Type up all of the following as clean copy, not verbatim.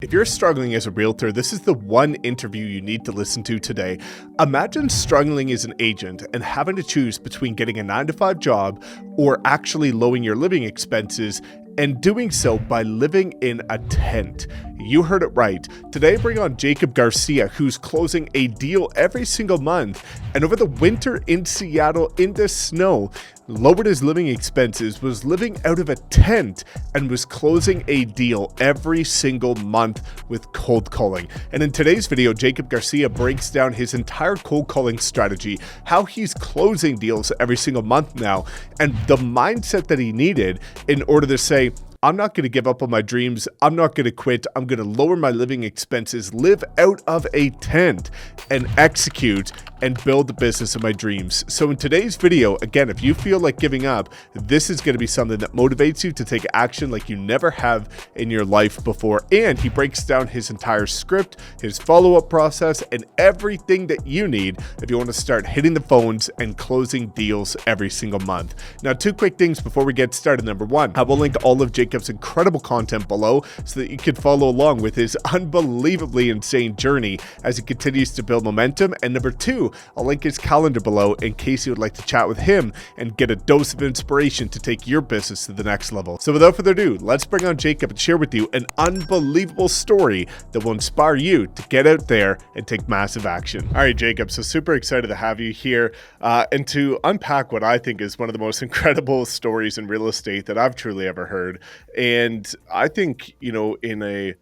If you're struggling as a realtor, this is the one interview you need to listen to today. Imagine struggling as an agent and having to choose between getting a 9-to-5 job or actually lowering your living expenses, and doing so by living in a tent. You heard it right. Today I bring on Jacob Garcia, who's closing a deal every single month, and over the winter in Seattle in the snow, lowered his living expenses, was living out of a tent, and was closing a deal every single month with cold calling. And in today's video, Jacob Garcia breaks down his entire cold calling strategy, how he's closing deals every single month now, and the mindset that he needed in order to say, I'm not going to give up on my dreams. I'm not going to quit. I'm going to lower my living expenses, live out of a tent, and execute and build the business of my dreams. So in today's video, again, if you feel like giving up, this is going to be something that motivates you to take action like you never have in your life before. And he breaks down his entire script, his follow-up process, and everything that you need if you want to start hitting the phones and closing deals every single month. Now, two quick things before we get started. Number one, I will link all of Jacob's incredible content below so that you can follow along with his unbelievably insane journey as he continues to build momentum. And number two, I'll link his calendar below in case you would like to chat with him and get a dose of inspiration to take your business to the next level. So without further ado, let's bring on Jacob and share with you an unbelievable story that will inspire you to get out there and take massive action. All right, Jacob, so super excited to have you here and to unpack what I think is one of the most incredible stories in real estate that I've truly ever heard. And I think, in a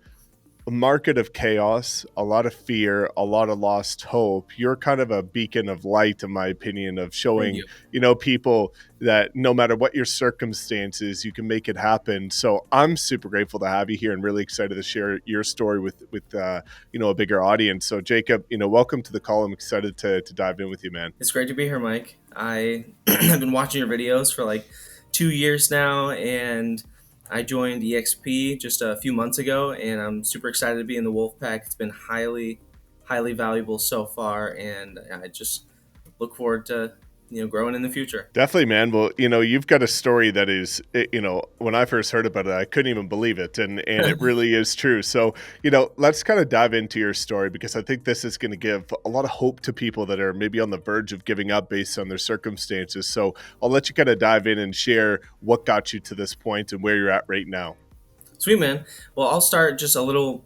market of chaos, a lot of fear, a lot of lost hope, you're kind of a beacon of light, in my opinion, of showing, people that no matter what your circumstances, you can make it happen. So I'm super grateful to have you here and really excited to share your story with a bigger audience. So Jacob, welcome to the call. I'm excited to dive in with you, man. It's great to be here, Mike. I have been watching your videos for like 2 years now, and I joined EXP just a few months ago, and I'm super excited to be in the Wolfpack. It's been highly valuable so far, and I just look forward to growing in the future. Definitely, man. Well, you've got a story that is, when I first heard about it, I couldn't even believe it. And it really is true. So, let's kind of dive into your story, because I think this is going to give a lot of hope to people that are maybe on the verge of giving up based on their circumstances. So I'll let you kind of dive in and share what got you to this point and where you're at right now. Sweet, man. Well, I'll start just a little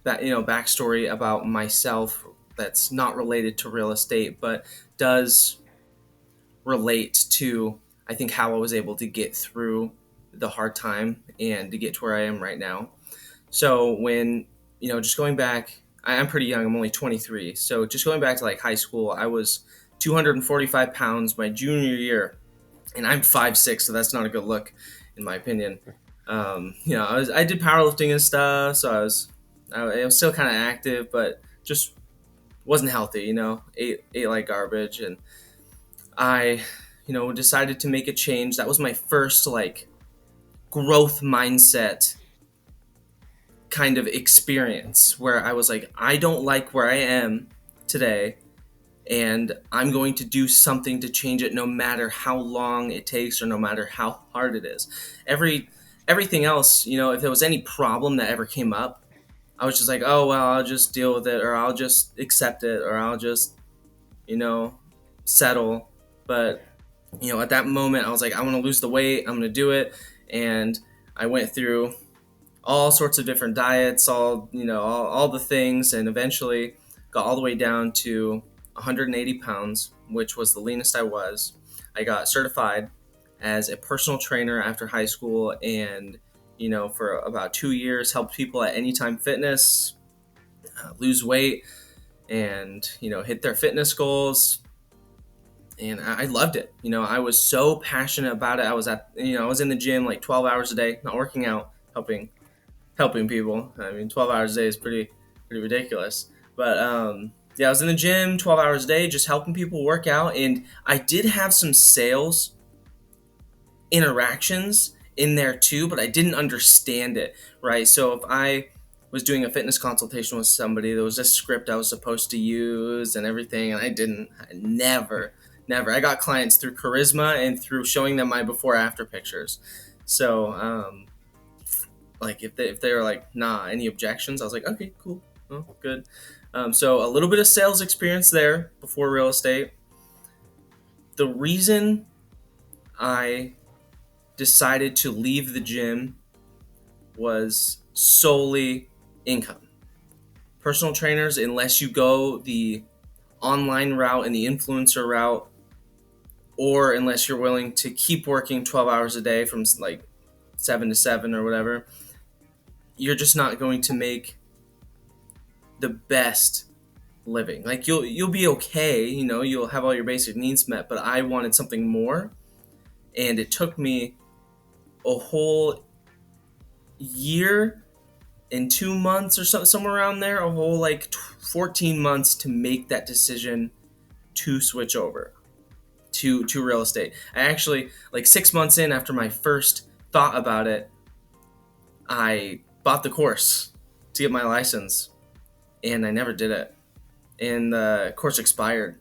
backstory about myself that's not related to real estate, but does relate to, I think, how I was able to get through the hard time and to get to where I am right now. So when, just going back, I'm pretty young, I'm only 23. So just going back to like high school, I was 245 pounds my junior year, and I'm 5'6", so that's not a good look in my opinion. I did powerlifting and stuff, so I was still kind of active, but just wasn't healthy, ate like garbage. And I, decided to make a change. That was my first like growth mindset kind of experience, where I was like, I don't like where I am today, and I'm going to do something to change it, no matter how long it takes or no matter how hard it is. Everything else, if there was any problem that ever came up, I was just like, oh, well, I'll just deal with it, or I'll just accept it, or I'll just, settle. But at that moment, I was like, I want to lose the weight. I'm going to do it. And I went through all sorts of different diets, all the things, and eventually got all the way down to 180 pounds, which was the leanest I was. I got certified as a personal trainer after high school, and, for about 2 years, helped people at Anytime Fitness lose weight and, hit their fitness goals. And I loved it. I was so passionate about it. I was I was in the gym like 12 hours a day, not working out, helping people. I mean, 12 hours a day is pretty ridiculous. But I was in the gym 12 hours a day, just helping people work out. And I did have some sales interactions in there too, but I didn't understand it, right? So if I was doing a fitness consultation with somebody, there was a script I was supposed to use and everything, and I never. I got clients through charisma and through showing them my before after pictures. So Like if they were like, nah, any objections, I was like, okay, cool, well, good. So a little bit of sales experience there before real estate. The reason I decided to leave the gym was solely income. Personal trainers, unless you go the online route and the influencer route, or unless you're willing to keep working 12 hours a day from like 7 to 7 or whatever, you're just not going to make the best living. Like you'll be okay, you'll have all your basic needs met, but I wanted something more, and it took me a whole year and 2 months or somewhere around there, a whole like 14 months to make that decision to switch over to real estate. I actually, like 6 months in after my first thought about it, I bought the course to get my license, and I never did it. And the course expired,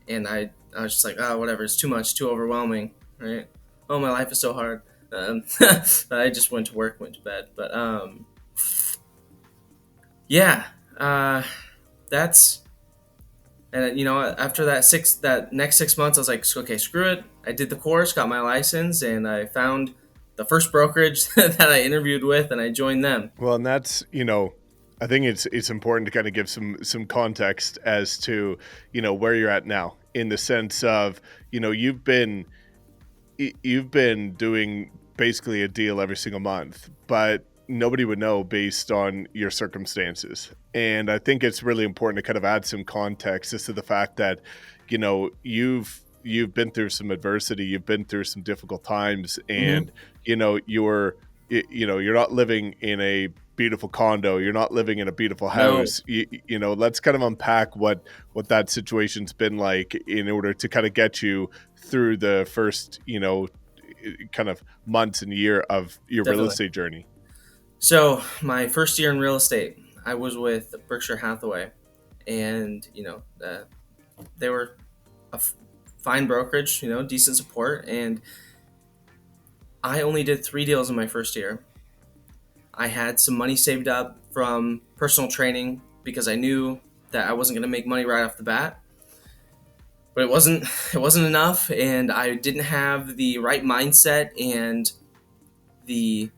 and I was just like, oh, whatever, it's too much, too overwhelming, right? Oh, my life is so hard. I just went to work, went to bed. But yeah, that's and after that next 6 months, I was like, okay, screw it. I did the course, got my license, and I found the first brokerage that I interviewed with, and I joined them. Well, and that's, I think it's important to kind of give some context as to, where you're at now, in the sense of, you've been doing basically a deal every single month, but nobody would know based on your circumstances. And I think it's really important to kind of add some context as to the fact that, you've been through some adversity, you've been through some difficult times, and you're not living in a beautiful condo, you're not living in a beautiful house. No. Let's kind of unpack what that situation's been like in order to kind of get you through the first, kind of months and year of your Definitely. real estate journey. So my first year in real estate, I was with Berkshire Hathaway, and they were a fine brokerage, decent support, and I only did 3 deals in my first year. I had some money saved up from personal training because I knew that I wasn't going to make money right off the bat. But it wasn't enough, and I didn't have the right mindset and the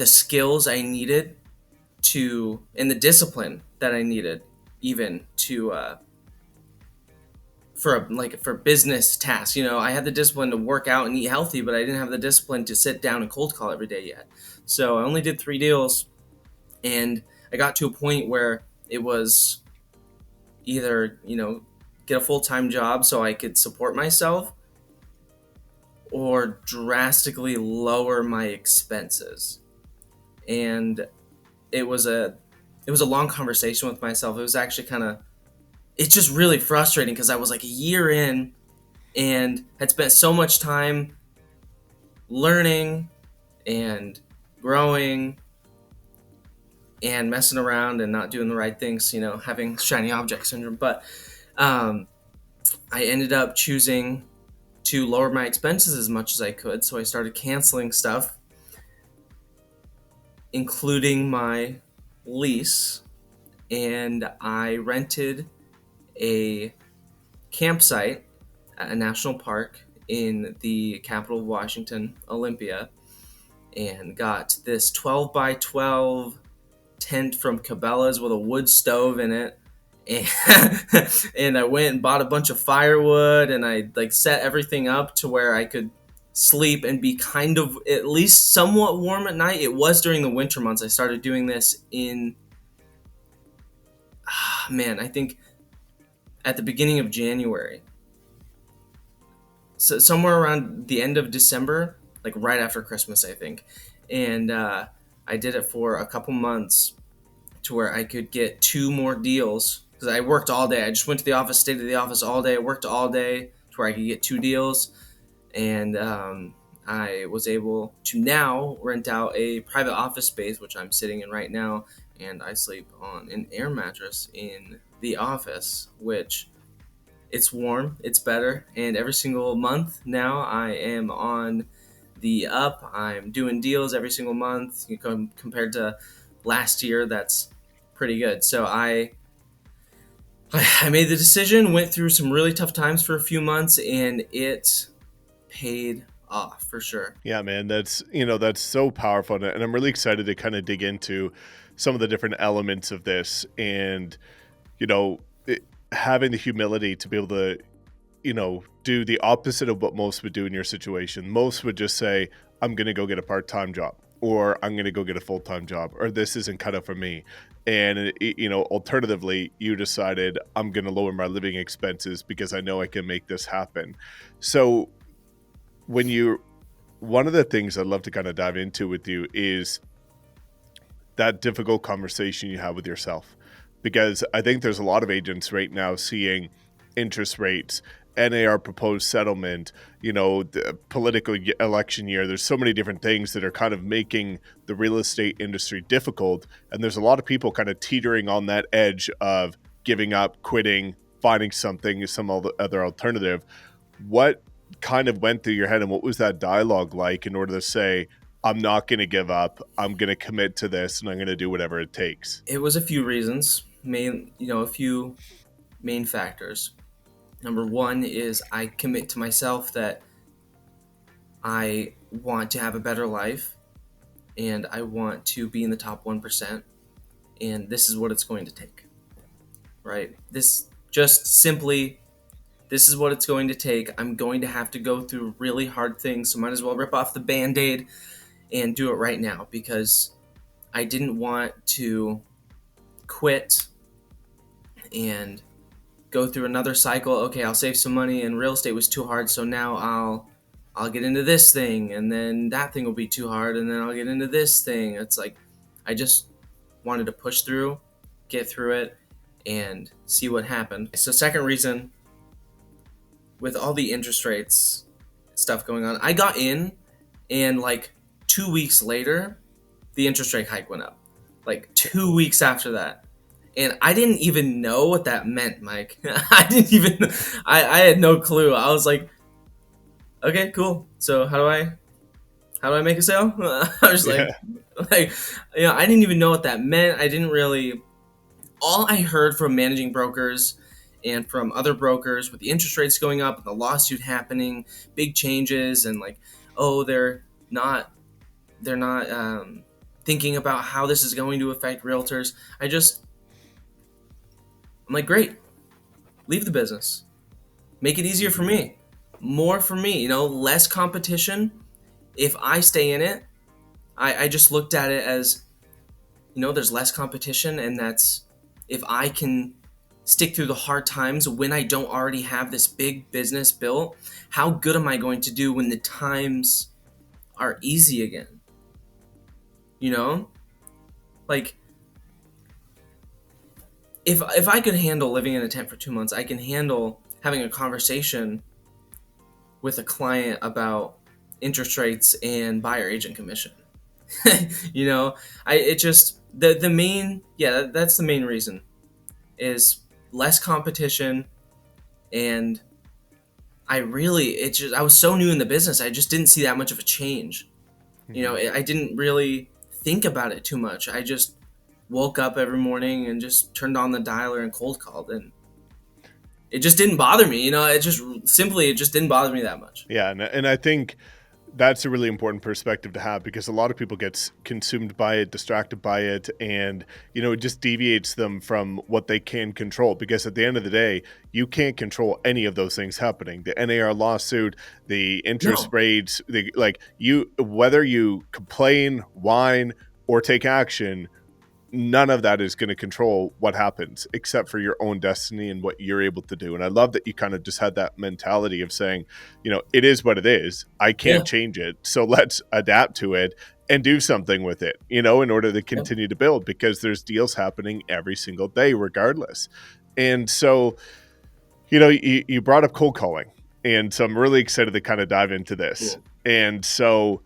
skills I needed and the discipline that I needed even to for business tasks. I had the discipline to work out and eat healthy, but I didn't have the discipline to sit down and cold call every day yet. So I only did 3 deals, and I got to a point where it was either, get a full-time job so I could support myself, or drastically lower my expenses. And it was a long conversation with myself. It was actually it's just really frustrating because I was like a year in and had spent so much time learning and growing and messing around and not doing the right things, having shiny object syndrome. But I ended up choosing to lower my expenses as much as I could. So I started canceling stuff, including my lease, and I rented a campsite at a national park in the capital of Washington, Olympia, and got this 12 by 12 tent from Cabela's with a wood stove in it. And I went and bought a bunch of firewood, and I set everything up to where I could sleep and be kind of at least somewhat warm at night. It was during the winter months. I started doing this in I think at the beginning of January. So somewhere around the end of December, like right after Christmas, I think. And I did it for a couple months to where I could get 2 more deals, because I worked all day. I just went to the office, stayed at the office all day, worked all day to where I could get 2 deals. And I was able to now rent out a private office space, which I'm sitting in right now, and I sleep on an air mattress in the office, which it's warm, it's better, and every single month now I am on the up. I'm doing deals every single month. Compared to last year, that's pretty good. So I made the decision, went through some really tough times for a few months, and it paid off for sure. Yeah, man, that's so powerful. And I'm really excited to kind of dig into some of the different elements of this and, you know, having the humility to be able to, do the opposite of what most would do in your situation. Most would just say, I'm going to go get a part-time job, or I'm going to go get a full-time job, or this isn't cut out for me. And, alternatively, you decided I'm going to lower my living expenses because I know I can make this happen. So when you, one of the things I'd love to kind of dive into with you is that difficult conversation you have with yourself. Because I think there's a lot of agents right now seeing interest rates, NAR proposed settlement, the political election year. There's so many different things that are kind of making the real estate industry difficult. And there's a lot of people kind of teetering on that edge of giving up, quitting, finding something, some other alternative. What kind of went through your head, and what was that dialogue like in order to say, I'm not going to give up, I'm going to commit to this, and I'm going to do whatever it takes? It was a few reasons, a few main factors. Number one is I commit to myself that I want to have a better life and I want to be in the top 1%, and this is what it's going to take, right? This is what it's going to take. I'm going to have to go through really hard things, so might as well rip off the Band-Aid and do it right now, because I didn't want to quit and go through another cycle. Okay, I'll save some money, and real estate was too hard, so now I'll get into this thing, and then that thing will be too hard, and then I'll get into this thing. It's like I just wanted to push through, get through it, and see what happened. So second reason, with all the interest rates stuff going on, I got in, and like 2 weeks later, the interest rate hike went up. Like 2 weeks after that. And I didn't even know what that meant, Mike. I had no clue. I was like, okay, cool. So how do I make a sale? I was Yeah. I didn't even know what that meant. I didn't really, all I heard from managing brokers and from other brokers with the interest rates going up and the lawsuit happening, big changes, and like, oh, they're not thinking about how this is going to affect realtors. I'm like, great, leave the business. Make it easier for me. More for me, less competition. If I stay in it, I just looked at it as, there's less competition, and that's if I can stick through the hard times when I don't already have this big business built, how good am I going to do when the times are easy again? Like, if I could handle living in a tent for 2 months, I can handle having a conversation with a client about interest rates and buyer agent commission. That's the main reason, is less competition. And I was so new in the business, I just didn't see that much of a change. I didn't really think about it too much. I just woke up every morning and just turned on the dialer and cold called, and it just didn't bother me. It just didn't bother me that much. Yeah, and I think that's a really important perspective to have, because a lot of people get consumed by it, distracted by it, and it just deviates them from what they can control. Because at the end of the day, you can't control any of those things happening. The NAR lawsuit, the interest No. rates, whether you complain, whine, or take action, none of that is going to control what happens except for your own destiny and what you're able to do. And I love that you kind of just had that mentality of saying, it is what it is. I Yeah. can't change it. So let's adapt to it and do something with it, in order to continue to build, because there's deals happening every single day regardless. And so, you brought up cold calling. And so I'm really excited to kind of dive into this. Cool. And so,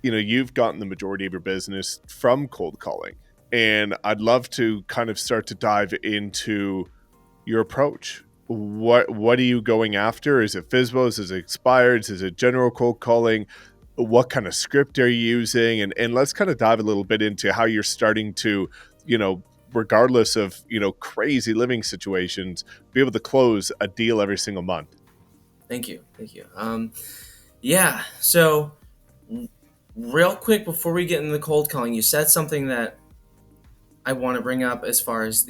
you've gotten the majority of your business from cold calling. And I'd love to kind of start to dive into your approach. What are you going after? Is it FSBOs? Is it expireds? Is it general cold calling? what kind of script are you using, and let's kind of dive a little bit into how you're starting to, regardless of, crazy living situations, be able to close a deal every single month. Thank you. Thank you. Yeah. So, real quick before we get into the cold calling, you said something that I want to bring up as far as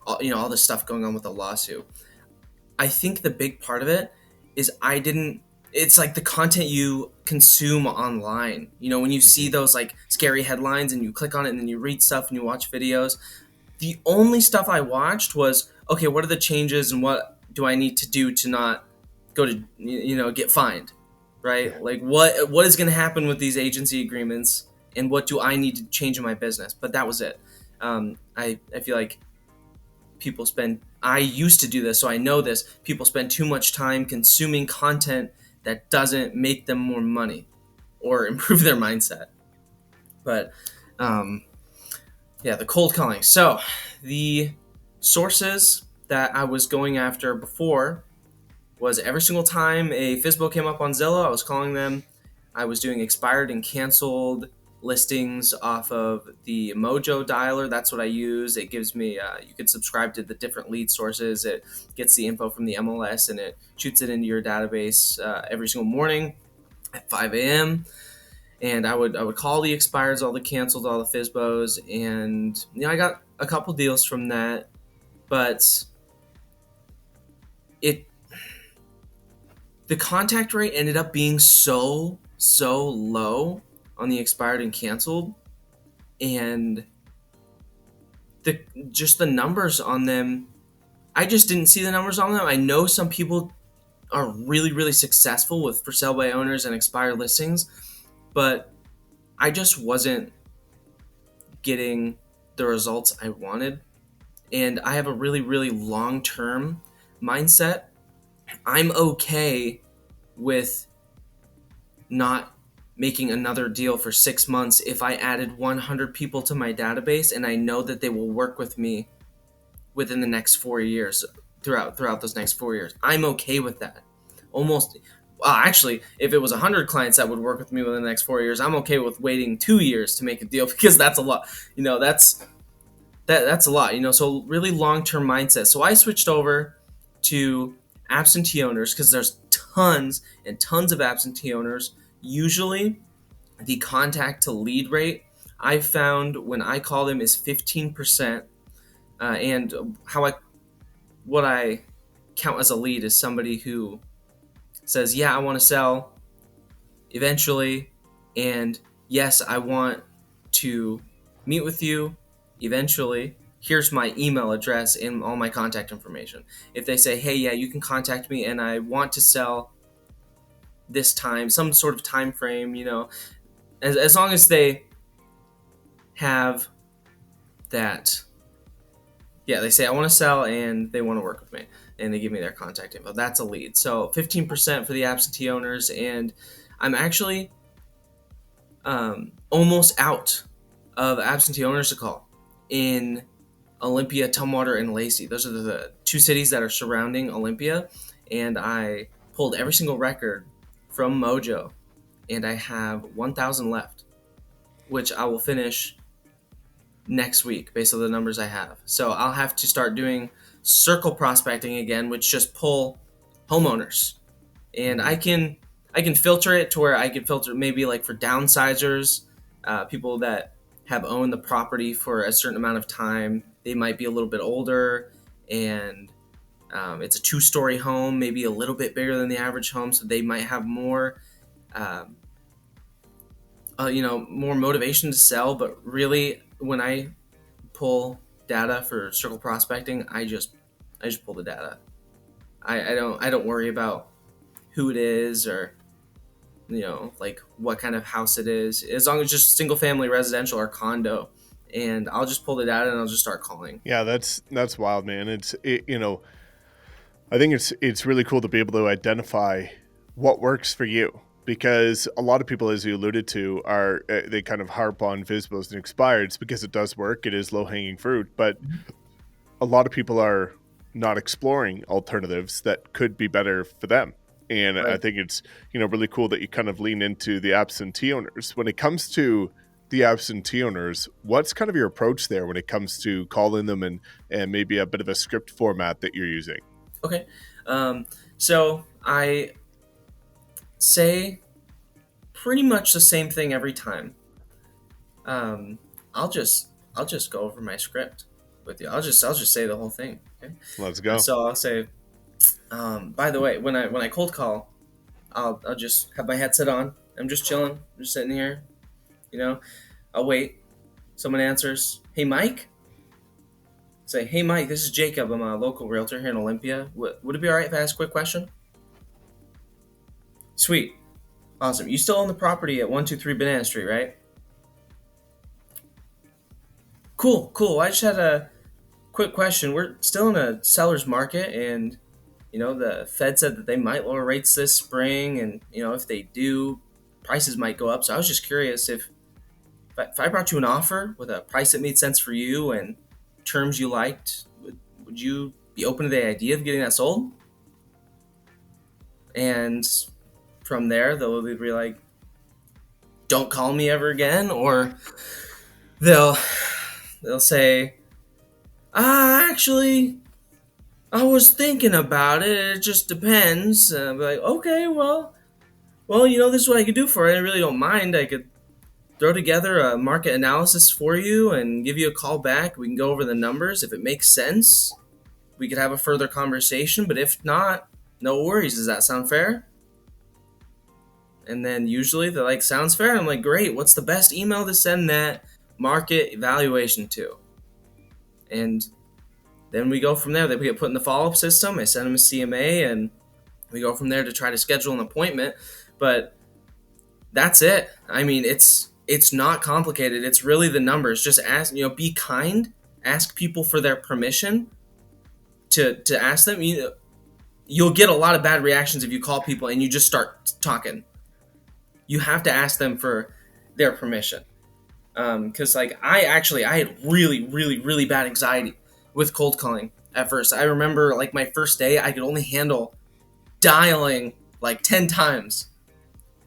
all the stuff going on with the lawsuit. I think the big part of it is it's like the content you consume online. When you see Mhm. those like scary headlines and you click on it and then you read stuff and you watch videos, the only stuff I watched was, okay, what are the changes and what do I need to do to not go to, get fined, right? Yeah. Like what is going to happen with these agency agreements and what do I need to change in my business? But that was it. I feel like I used to do this, so I know this. People spend too much time consuming content that doesn't make them more money or improve their mindset. But um, yeah, the cold calling. So the sources that I was going after before was every single time a FISBO came up on Zillow, I was calling them. I was doing expired and canceled listings off of the Mojo dialer. That's what I use. It gives me, you could subscribe to the different lead sources. It gets the info from the MLS and it shoots it into your database every single morning at 5 a.m. And I would call the expireds, all the canceled, all the FISBOs, and I got a couple deals from that, but it the contact rate ended up being so low on the expired and canceled, and the just the numbers on them, I just didn't see the numbers on them. I know some people are really successful with for sale by owners and expired listings, but I just wasn't getting the results I wanted. And I have a really long term mindset. I'm okay with not making another deal for 6 months if I added 100 people to my database and I know that they will work with me within the next 4 years, throughout those next 4 years. I'm okay with that. Almost, actually, if it was 100 clients that would work with me within the next 4 years, I'm okay with waiting 2 years to make a deal because that's a lot. That's a lot. So really long term mindset. So I switched over to absentee owners because there's tons and tons of absentee owners. Usually, the contact to lead rate I found when I call them is 15%. And what I count as a lead is somebody who says, "Yeah, I want to sell eventually," and "Yes, I want to meet with you eventually. Here's my email address and all my contact information." If they say, "Hey, yeah, you can contact me and I want to sell this time," some sort of time frame, as long as they have that, yeah, they say, "I want to sell," and they want to work with me, and they give me their contact info. That's a lead. So 15% for the absentee owners, and I'm actually almost out of absentee owners to call in Olympia, Tumwater, and Lacey. Those are the two cities that are surrounding Olympia, and I pulled every single record from Mojo, and I have 1,000 left, which I will finish next week based on the numbers I have. So I'll have to start doing circle prospecting again, which just pull homeowners, and Mhm. I can filter it to where I can filter maybe like for downsizers, people that have owned the property for a certain amount of time. They might be a little bit older, and it's a two-story home, maybe a little bit bigger than the average home, so they might have more. Um, more motivation to sell. But really, when I pull data for circle prospecting, I just pull the data. I don't worry about who it is or like what kind of house it is, as long as it's just single family residential or condo, and I'll just pull the data and I'll just start calling. Yeah, that's wild, man. I think it's really cool to be able to identify what works for you, because a lot of people, as you alluded to, are they kind of harp on Visbos and expireds because it does work. It is low hanging fruit, but a lot of people are not exploring alternatives that could be better for them. And I Right. think it's, really cool that you kind of lean into the absentee owners. When it comes to the absentee owners, what's kind of your approach there when it comes to calling them, and maybe a bit of a script format that you're using? Okay. So I say pretty much the same thing every time. Um, I'll just go over my script with you. I'll just say the whole thing. Okay. Let's go. So I'll say, by the way, when I cold call, I'll just have my headset on. I'm just chilling. I'm just sitting here. You know, I'll wait. Someone answers. Hey, Mike. Say, hey, Mike. This is Jacob. I'm a local realtor here in Olympia. Would it be all right if I ask a quick question? Sweet. Awesome. You still own the property at 123 Banana Street, right? Cool. Cool. I just had a quick question. We're still in a seller's market, and the Fed said that they might lower rates this spring, and if they do, prices might go up. So I was just curious if I brought you an offer with a price that made sense for you and terms you liked, would you be open to the idea of getting that sold? And from there, they'll either be like, "Don't call me ever again," or they'll they'll say, actually, I was thinking about it. It just depends." I'll be like, "Okay, well, this is what I could do for it. I really don't mind. I could throw together a market analysis for you and give you a call back. We can go over the numbers. If it makes sense, we could have a further conversation. But if not, no worries. Does that sound fair?" And then usually they're like, "Sounds fair." I'm like, "Great. What's the best email to send that market evaluation to?" And then we go from there. They get put in the follow-up system. I send them a CMA, and we go from there to try to schedule an appointment. But that's it. I mean, it's not complicated. It's really the numbers. Just ask, be kind. Ask people for their permission to ask them. You'll get a lot of bad reactions if you call people and you just start talking. You have to ask them for their permission. Because I had really, really, really bad anxiety with cold calling at first. I remember my first day, I could only handle dialing 10 times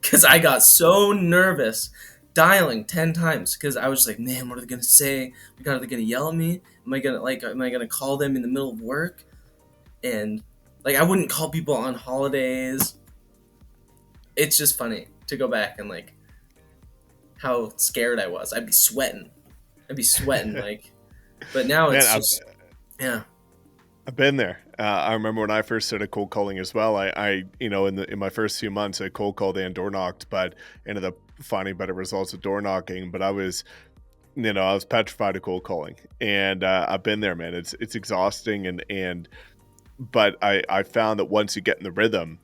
because I got so nervous dialing 10 times because I was like, man, what are they gonna say? Are they gonna yell at me? Am I gonna call them in the middle of work? And I wouldn't call people on holidays. It's just funny to go back and how scared I was. I'd be sweating but now Man, it's just, yeah. I've been there. I remember when I first started cold calling as well. In my first few months, I cold called and door knocked, but ended up finding better results with door knocking. But I was petrified of cold calling, and I've been there, man. It's exhausting, but I found that once you get in the rhythm,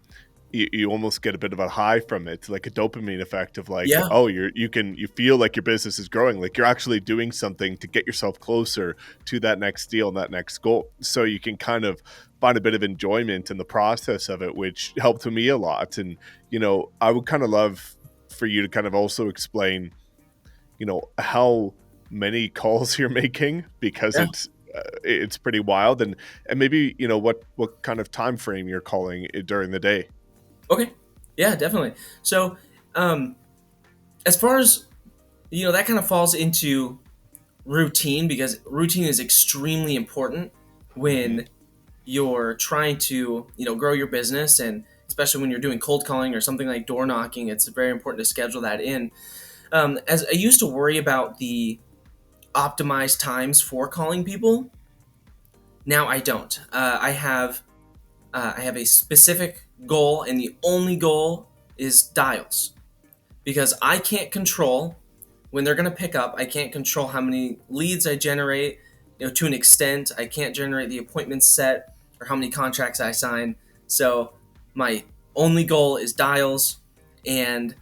you almost get a bit of a high from it, like a dopamine effect of Yeah. oh, you feel like your business is growing, like you're actually doing something to get yourself closer to that next deal and that next goal. So you can kind of find a bit of enjoyment in the process of it, which helped me a lot. And I would kind of love for you to kind of also explain, how many calls you're making, because Yeah. it's pretty wild, and maybe what kind of time frame you're calling it during the day. Okay. Yeah, definitely. So, as far as that kind of falls into routine, because routine is extremely important Mhm. when you're trying to grow your business, and especially when you're doing cold calling or something like door knocking. It's very important to schedule that in. As I used to worry about the optimized times for calling people, now I don't. I have a specific goal, and the only goal is dials, because I can't control when they're going to pick up. I can't control how many leads I generate. To an extent, I can't generate the appointments set or how many contracts I sign. So my only goal is dials. And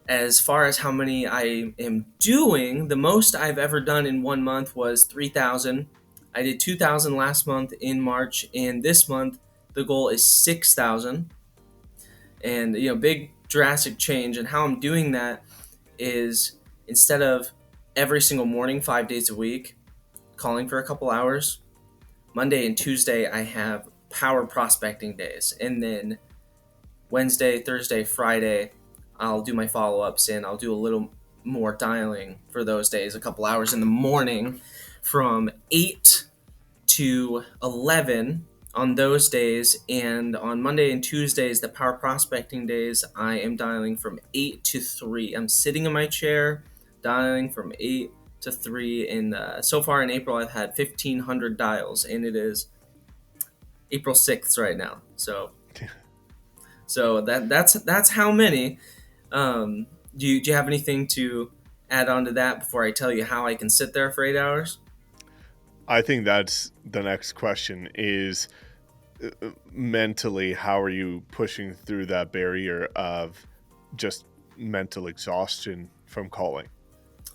as far as how many I am doing, the most I've ever done in 1 month was 3,000. I did 2,000 last month in March, and this month the goal is 6,000. And big drastic change. And how I'm doing that is, instead of every single morning, 5 days a week, calling for a couple hours, Monday and Tuesday I have power prospecting days, and then Wednesday, Thursday, Friday, I'll do my follow-ups and I'll do a little more dialing for those days, a couple hours in the morning from 8 to 11 on those days. And on Monday and Tuesdays, the power prospecting days, I am dialing from 8 to 3. I'm sitting in my chair dialing from 8 to 3. And so far in April, I've had 1,500 dials, and it is April 6th right now. So that's how many. Do you have anything to add on to that before I tell you how I can sit there for 8 hours? I think that's the next question is mentally, how are you pushing through that barrier of just mental exhaustion from calling?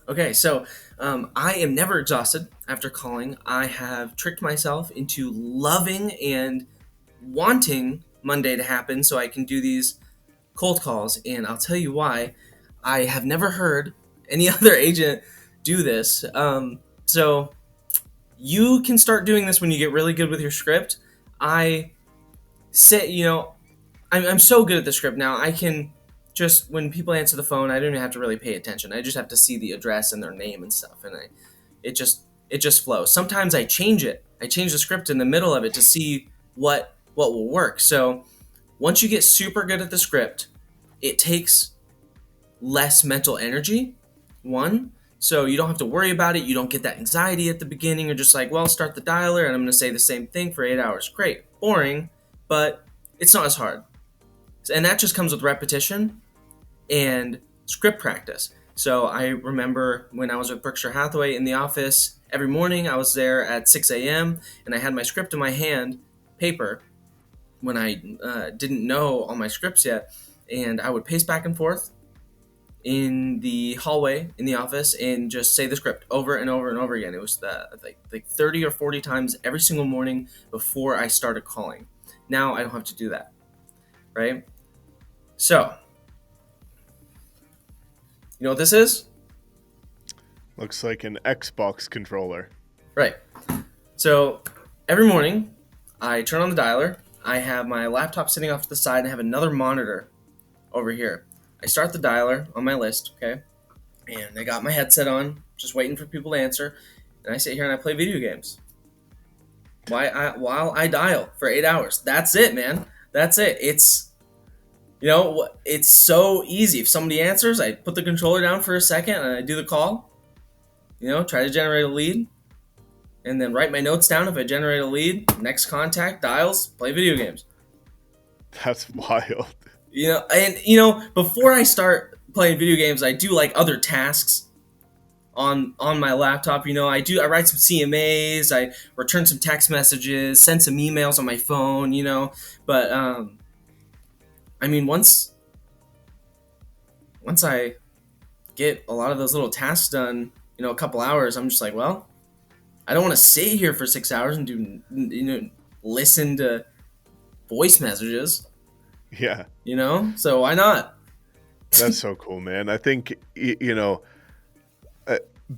Okay, so I am never exhausted after calling. I have tricked myself into loving and wanting Monday to happen so I can do these cold calls, and I'll tell you why. I have never heard any other agent do this. So you can start doing this when you get really good with your script. I say, I'm so good at the script now. I can just, when people answer the phone, I don't even have to really pay attention. I just have to see the address and their name and stuff, and it just flows. Sometimes I change it. I change the script in the middle of it to see what will work. So once you get super good at the script, it takes less mental energy. One, so you don't have to worry about it. You don't get that anxiety at the beginning. You're just like, well, start the dialer, and I'm going to say the same thing for 8 hours. Great, boring, but it's not as hard. And that just comes with repetition and script practice. So I remember when I was with Berkshire Hathaway in the office, every morning I was there at 6 a.m. and I had my script in my hand, paper, when I didn't know all my scripts yet. And I would pace back and forth in the hallway in the office and just say the script over and over and over again. It was like 30 or 40 times every single morning before I started calling. Now I don't have to do that, right? So, you know what this is? Looks like an Xbox controller. Right. So every morning I turn on the dialer. I have my laptop sitting off to the side and I have another monitor over here. I start the dialer on my list, okay? And I got my headset on, just waiting for people to answer. And I sit here and I play video games while I dial for 8 hours. That's it, man. That's it. It's so easy. If somebody answers, I put the controller down for a second and I do the call. Try to generate a lead. And then write my notes down if I generate a lead. Next contact, dials, play video games. That's wild. Before I start playing video games, I do like other tasks on my laptop. I write some CMAs, I return some text messages, send some emails on my phone. But once I get a lot of those little tasks done, a couple hours, I'm just like, well, I don't want to sit here for 6 hours and do listen to voice messages. Yeah. So why not? That's so cool, man. I think,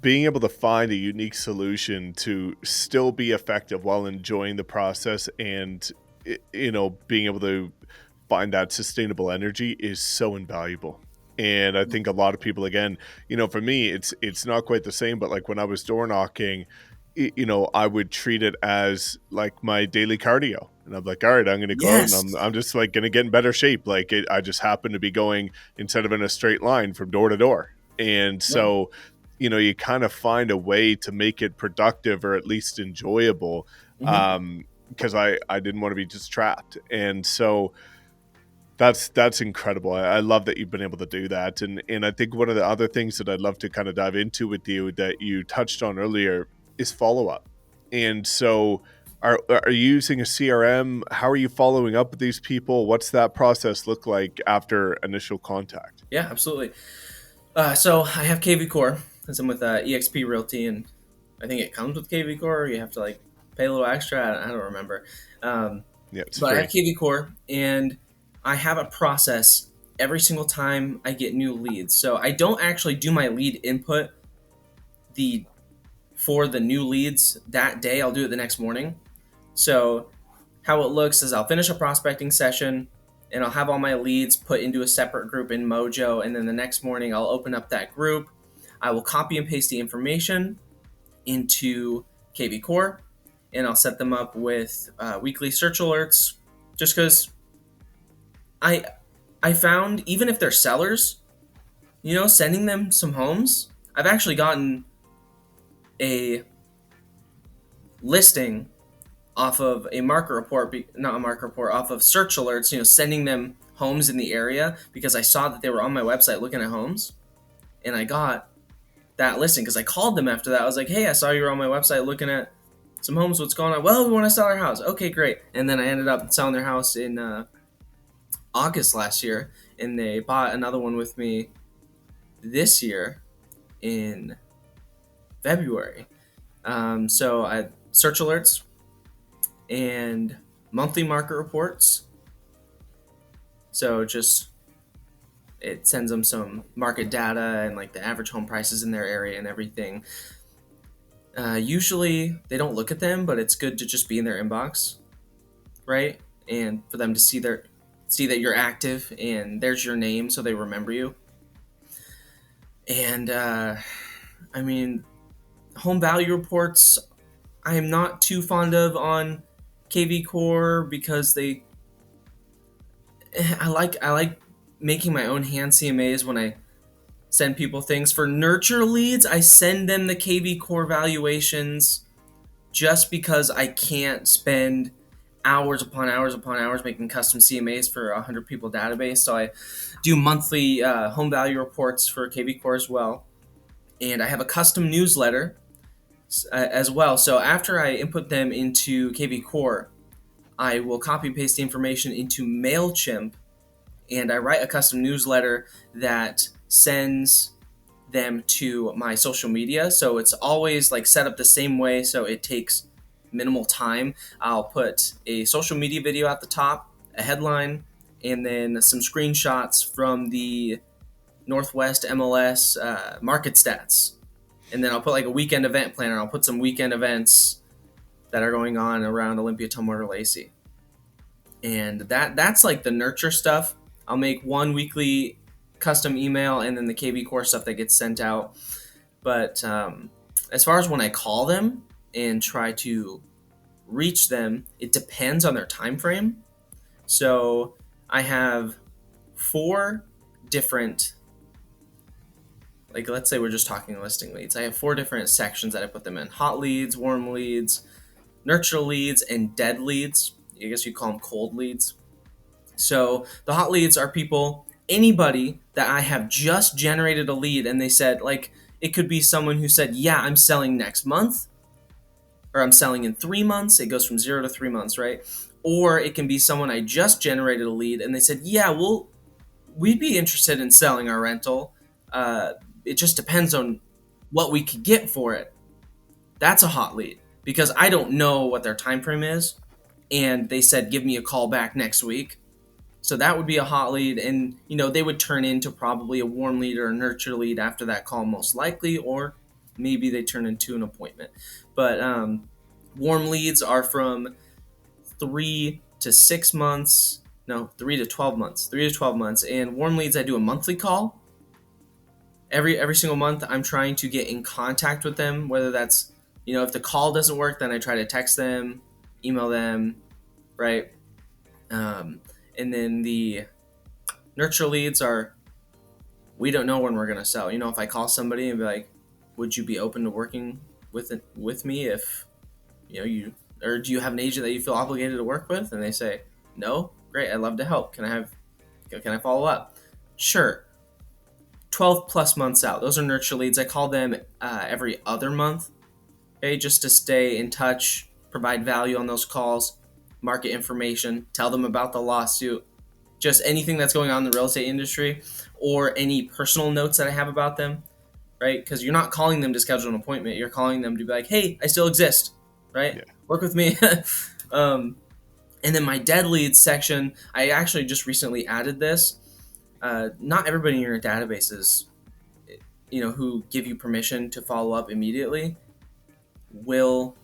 being able to find a unique solution to still be effective while enjoying the process and, being able to find that sustainable energy is so invaluable. And I think a lot of people, again, for me, it's not quite the same, but like when I was door knocking, I would treat it as like my daily cardio. And I'm like, all right, I'm going to go out and I'm just like going to get in better shape. Like I just happen to be going instead of in a straight line from door to door. And so, you kind of find a way to make it productive or at least enjoyable. Because I didn't want to be just trapped. And so that's incredible. I love that you've been able to do that. And I think one of the other things that I'd love to kind of dive into with you that you touched on earlier is follow-up. And so are you using a CRM? How are you following up with these people? What's that process look like after initial contact? Yeah, absolutely. So I have KV Core because I'm with EXP Realty, and I think it comes with KV Core, or you have to like pay a little extra. I don't remember. It's but free. I have KV Core, and I have a process every single time I get new leads. So I don't actually do my lead input for the new leads that day. I'll do it the next morning. So how it looks is I'll finish a prospecting session. and I'll have all my leads put into a separate group in Mojo. And then the next morning, I'll open up that group. I will copy and paste the information into KV Core, and I'll set them up with weekly search alerts. Just because I found, even if they're sellers, sending them some homes, I've actually gotten a listing off of a market report, not a market report, off of search alerts, sending them homes in the area because I saw that they were on my website looking at homes, and I got that listing because I called them after that. I was like, hey, I saw you were on my website looking at some homes. What's going on? Well, we want to sell our house. Okay, great. And then I ended up selling their house in August last year, and they bought another one with me this year in February. So I search alerts and monthly market reports. So just it sends them some market data and like the average home prices in their area and everything. Usually they don't look at them, but it's good to just be in their inbox, right? And for them to see that you're active and there's your name, so they remember you. And I mean, home value reports, I am not too fond of on KV Core because I like making my own hand CMAs when I send people things. For nurture leads, I send them the KV Core valuations just because I can't spend hours upon hours upon hours making custom CMAs for a 100 people database. So I do monthly home value reports for KV Core as well. And I have a custom newsletter as well. So after I input them into KV Core, I will copy and paste the information into MailChimp, and I write a custom newsletter that sends them to my social media. So it's always like set up the same way, so it takes minimal time. I'll put a social media video at the top, a headline, and then some screenshots from the Northwest MLS market stats. And then I'll put like a weekend event planner. I'll put some weekend events that are going on around Olympia, Tumwater, Lacey. And that's like the nurture stuff. I'll make one weekly custom email and then the KV Core stuff that gets sent out. But as far as when I call them and try to reach them, it depends on their time frame. So I have 4 different, like let's say we're just talking listing leads. I have 4 different sections that I put them in: hot leads, warm leads, nurture leads, and dead leads. I guess you call them cold leads. So the hot leads are anybody that I have just generated a lead and they said, like, it could be someone who said, yeah, I'm selling next month, or I'm selling in 3 months. It goes from 0 to 3 months, right? Or it can be someone I just generated a lead and they said, yeah, we'd be interested in selling our rental. It just depends on what we could get for it. That's a hot lead because I don't know what their time frame is, and they said give me a call back next week. So that would be a hot lead, and they would turn into probably a warm lead or a nurture lead after that call, most likely, or maybe they turn into an appointment. But warm leads are from 3 to 6 months. No, 3 to 12 months. 3 to 12 months. And warm leads, I do a monthly call. Every single month, I'm trying to get in contact with them, whether that's, if the call doesn't work, then I try to text them, email them, right? And then the nurture leads are, we don't know when we're going to sell. If I call somebody and be like, would you be open to working with me if, or do you have an agent that you feel obligated to work with? And they say, no, great, I'd love to help. Can I follow up? Sure. 12 plus months out. Those are nurture leads. I call them every other month, okay, just to stay in touch, provide value on those calls, market information, tell them about the lawsuit, just anything that's going on in the real estate industry, or any personal notes that I have about them, right? Because you're not calling them to schedule an appointment. You're calling them to be like, hey, I still exist, right? Yeah. Work with me. And then my dead leads section, I actually just recently added this. Not everybody in your database is, who give you permission to follow up immediately will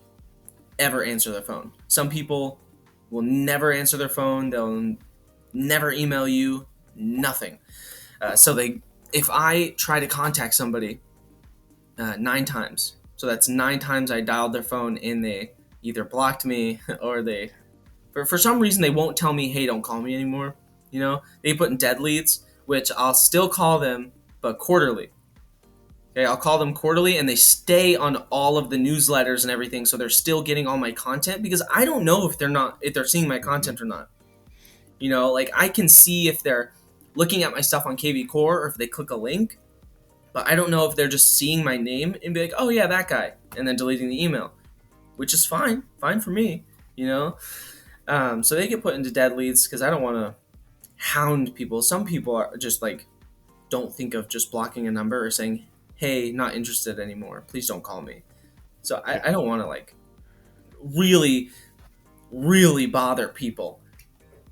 ever answer their phone. Some people will never answer their phone. never email you, nothing. If I try to contact somebody 9 times, so that's 9 times I dialed their phone and they either blocked me or for some reason they won't tell me, hey, don't call me anymore. They put in dead leads, which I'll still call them, but quarterly. Okay, I'll call them quarterly, and they stay on all of the newsletters and everything, so they're still getting all my content, because I don't know if they're seeing my content or not. Like I can see if they're looking at my stuff on KV Core or if they click a link, but I don't know if they're just seeing my name and be like, oh yeah, that guy, and then deleting the email, which is fine for me. So they get put into dead leads because I don't want to hound people. Some people are just like, don't think of just blocking a number or saying, hey, not interested anymore, please don't call me. So I don't want to like really, really bother people.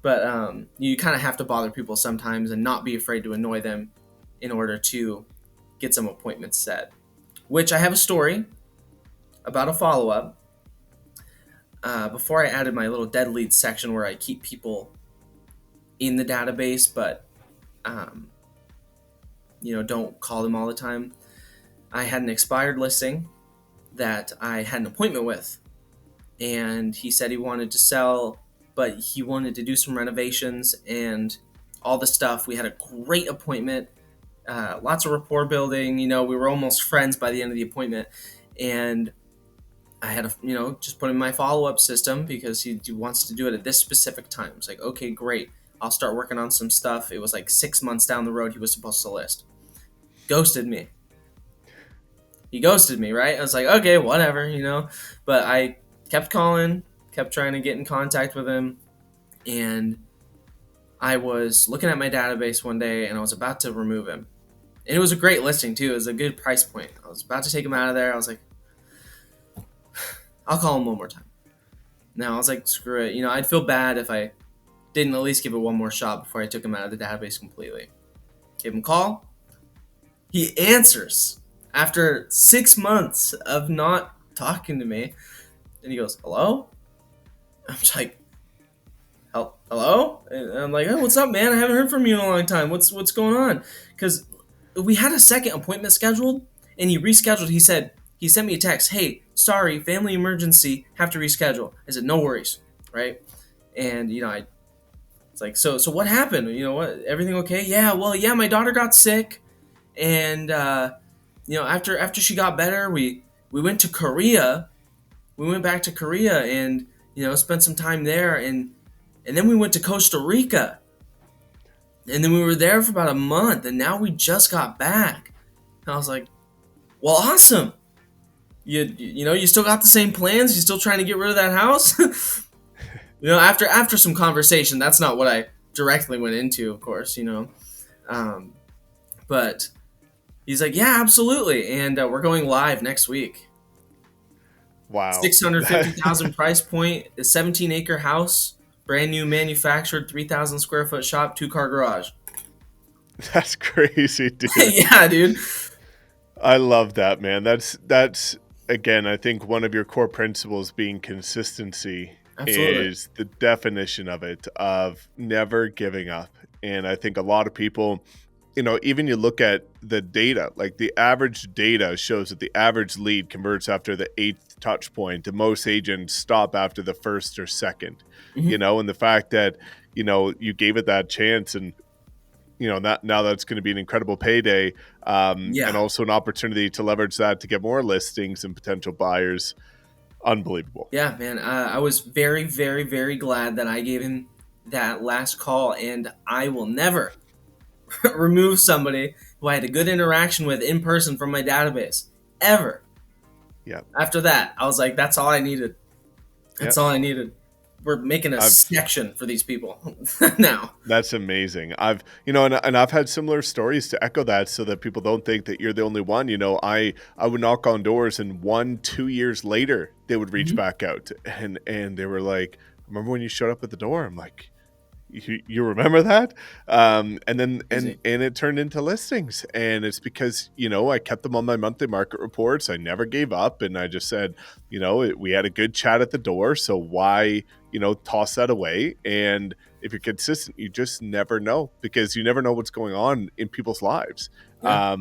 But you kind of have to bother people sometimes and not be afraid to annoy them in order to get some appointments set. Which I have a story about a follow-up. Before I added my little dead lead section where I keep people in the database, but don't call them all the time. I had an expired listing that I had an appointment with, and he said he wanted to sell, but he wanted to do some renovations and all the stuff. We had a great appointment, lots of rapport building. We were almost friends by the end of the appointment, and I had to, just put in my follow-up system because he wants to do it at this specific time. It's like, okay, great. I'll start working on some stuff. It was like 6 months down the road he was supposed to list. Ghosted me. He ghosted me, right? I was like, okay, whatever, But I kept calling, kept trying to get in contact with him, and I was looking at my database one day, and I was about to remove him. And it was a great listing, too. It was a good price point. I was about to take him out of there. I was like, I'll call him one more time. Now, I was like, screw it. I'd feel bad if I didn't at least give it one more shot before I took him out of the database completely. Gave him a call. He answers after 6 months of not talking to me. And he goes, hello? I'm just like, hello? And I'm like, oh, what's up, man? I haven't heard from you in a long time. What's going on? Because we had a second appointment scheduled, and he rescheduled. He sent me a text, hey, sorry, family emergency, have to reschedule. I said, no worries, right? And, it's like, so what happened? What, everything okay? Yeah, my daughter got sick, and, after she got better, we went to Korea. We went back to Korea and, spent some time there, and then we went to Costa Rica. And then we were there for about a month, and now we just got back. And I was like, well, awesome. You still got the same plans? You still trying to get rid of that house? After some conversation, that's not what I directly went into, of course, but he's like, yeah, absolutely. And we're going live next week. Wow. 650,000 price point, a 17-acre house, brand new manufactured 3,000 square foot shop, 2-car garage. That's crazy, dude. Yeah, dude. I love that, man. That's again, I think one of your core principles being consistency. Absolutely. Is the definition of it, of never giving up. And I think a lot of people, even you look at the data, like the average data shows that the average lead converts after the 8th touch point, and most agents stop after the 1st or 2nd, and the fact that, you gave it that chance, and, now that's going to be an incredible payday, and also an opportunity to leverage that to get more listings and potential buyers. Unbelievable. Yeah, man. I was very, very, very glad that I gave him that last call, and I will never remove somebody who I had a good interaction with in person from my database, ever. Yeah. After that, I was like, that's all I needed. That's all I needed. We're making a section for these people now. That's amazing. I've had similar stories to echo that, so that people don't think that you're the only one. I would knock on doors, and 1-2 years later they would reach back out, and they were like, remember when you showed up at the door? I'm like, you remember that? And it turned into listings, and it's because, I kept them on my monthly market reports. I never gave up, and I just said, we had a good chat at the door, so why, toss that away? And if you're consistent, you just never know, because you never know what's going on in people's lives. Yeah.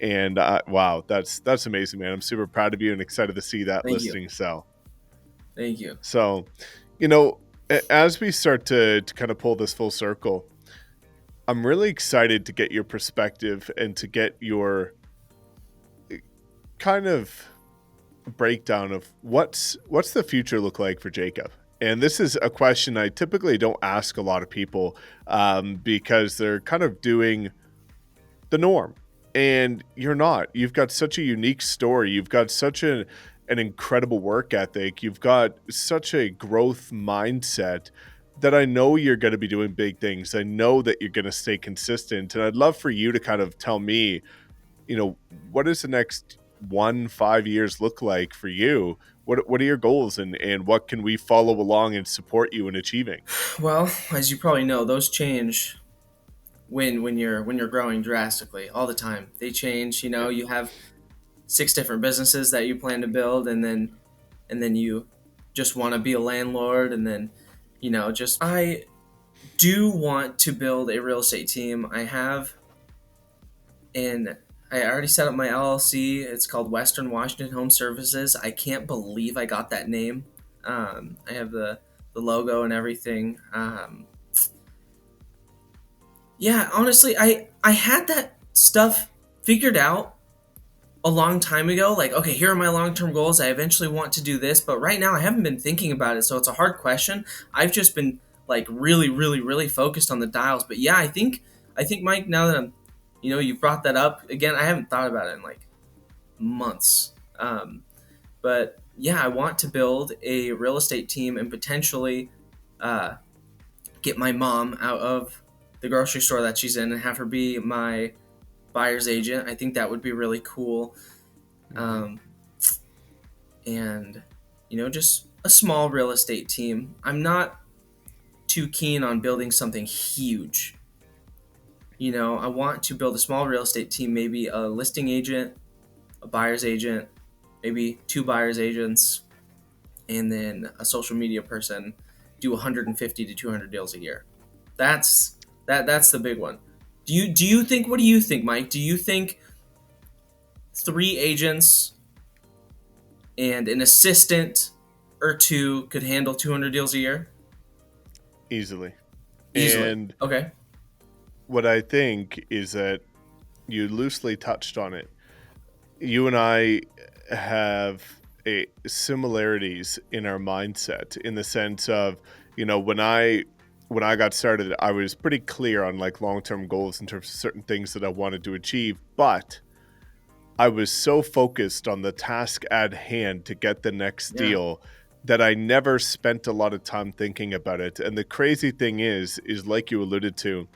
And wow, that's amazing, man. I'm super proud of you and excited to see that Thank you. listing sell. Thank you. So, you know, as we start to kind of pull this full circle, I'm really excited to get your perspective and to get your kind of breakdown of what's the future look like for Jacob. And this is a question I typically don't ask a lot of people, because they're kind of doing the norm, and you're not. You've got such a unique story. You've got such an incredible work ethic. You've got such a growth mindset that I know you're going to be doing big things. I know that you're going to stay consistent. And I'd love for you to kind of tell me, what does the next 5 years look like for you? What are your goals, and what can we follow along and support you in achieving? Well, as you probably know, those change when you're growing drastically all the time. They change. Yeah. You have 6 different businesses that you plan to build, and then you just want to be a landlord, and then just I do want to build a real estate team. And I already set up my LLC. It's called Western Washington Home Services. I can't believe I got that name. I have the logo and everything. Yeah, honestly, I had that stuff figured out a long time ago. Like, okay, here are my long term goals. I eventually want to do this, but right now I haven't been thinking about it, so it's a hard question. I've just been like really, really, really focused on the dials. But yeah, I think Mike, now that you've brought that up again, I haven't thought about it in like months. But yeah, I want to build a real estate team and potentially uh, get my mom out of the grocery store that she's in and have her be my buyer's agent. I think that would be really cool. Mhm. Um, and, just a small real estate team. I'm not too keen on building something huge. I want to build a small real estate team, maybe a listing agent, a buyer's agent, maybe 2 buyer's agents, and then a social media person, do 150 to 200 deals a year. That's the big one. Do you think, what do you think, Mike? Do you think 3 agents and an assistant or 2 could handle 200 deals a year Easily. easily? And Okay. what I think is that you loosely touched on it. You and I have similarities in our mindset, in the sense of, when I got started, I was pretty clear on like long-term goals in terms of certain things that I wanted to achieve, but I was so focused on the task at hand to get the next Yeah. deal that I never spent a lot of time thinking about it. And the crazy thing is like you alluded to,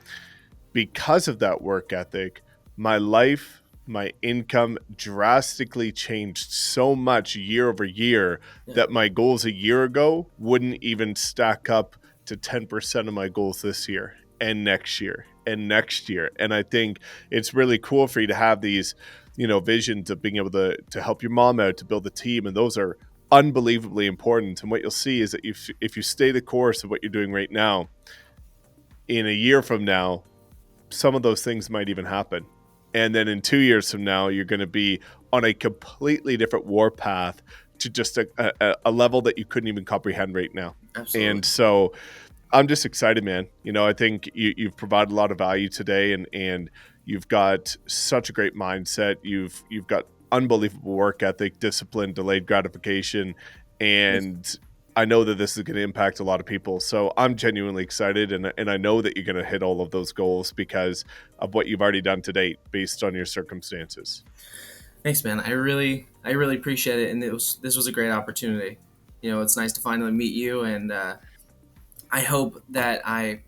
because of that work ethic, my life, my income drastically changed so much year over year Yeah. that my goals a year ago wouldn't even stack up to 10% of my goals this year and next year and next year. And I think it's really cool for you to have these, visions of being able to help your mom out, to build a team. And those are unbelievably important. And what you'll see is that if you stay the course of what you're doing right now, in a year from now, some of those things might even happen. And then in 2 years from now, you're going to be on a completely different warpath to just a level that you couldn't even comprehend right now. Absolutely. And so I'm just excited, man. I think you've provided a lot of value today, and you've got such a great mindset. You've got unbelievable work ethic, discipline, delayed gratification, and I know that this is going to impact a lot of people. So I'm genuinely excited, and I know that you're going to hit all of those goals because of what you've already done to date based on your circumstances. Thanks, man. I really appreciate it, and this was a great opportunity. It's nice to finally meet you, and I hope that I,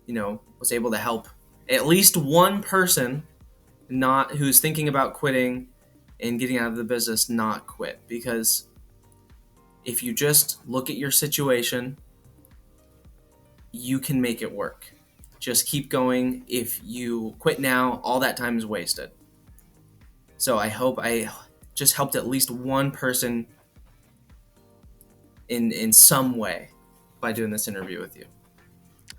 was able to help at least one person not who's thinking about quitting and getting out of the business not quit, because if you just look at your situation, you can make it work. Just keep going. If you quit now, all that time is wasted. So I hope I just helped at least one person in some way by doing this interview with you.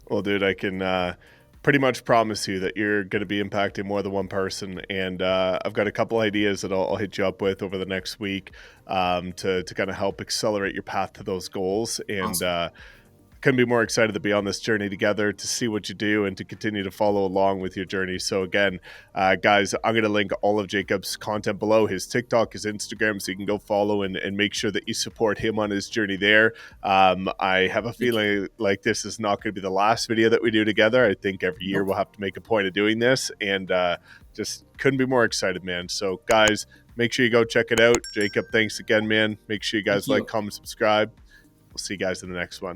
Well, dude, I can pretty much promise you that you're going to be impacting more than one person. And I've got a couple ideas that I'll hit you up with over the next week to kind of help accelerate your path to those goals. And Awesome. couldn't be more excited to be on this journey together, to see what you do and to continue to follow along with your journey. So again, guys, I'm going to link all of Jacob's content below, his TikTok, his Instagram, so you can go follow and make sure that you support him on his journey there. I have a Thank you. feeling like this is not going to be the last video that we do together. I think every year Nope. we'll have to make a point of doing this, and just couldn't be more excited, man. So guys, make sure you go check it out. Jacob, thanks again, man. Make sure you Thank guys like, you. comment, subscribe. We'll see you guys in the next one.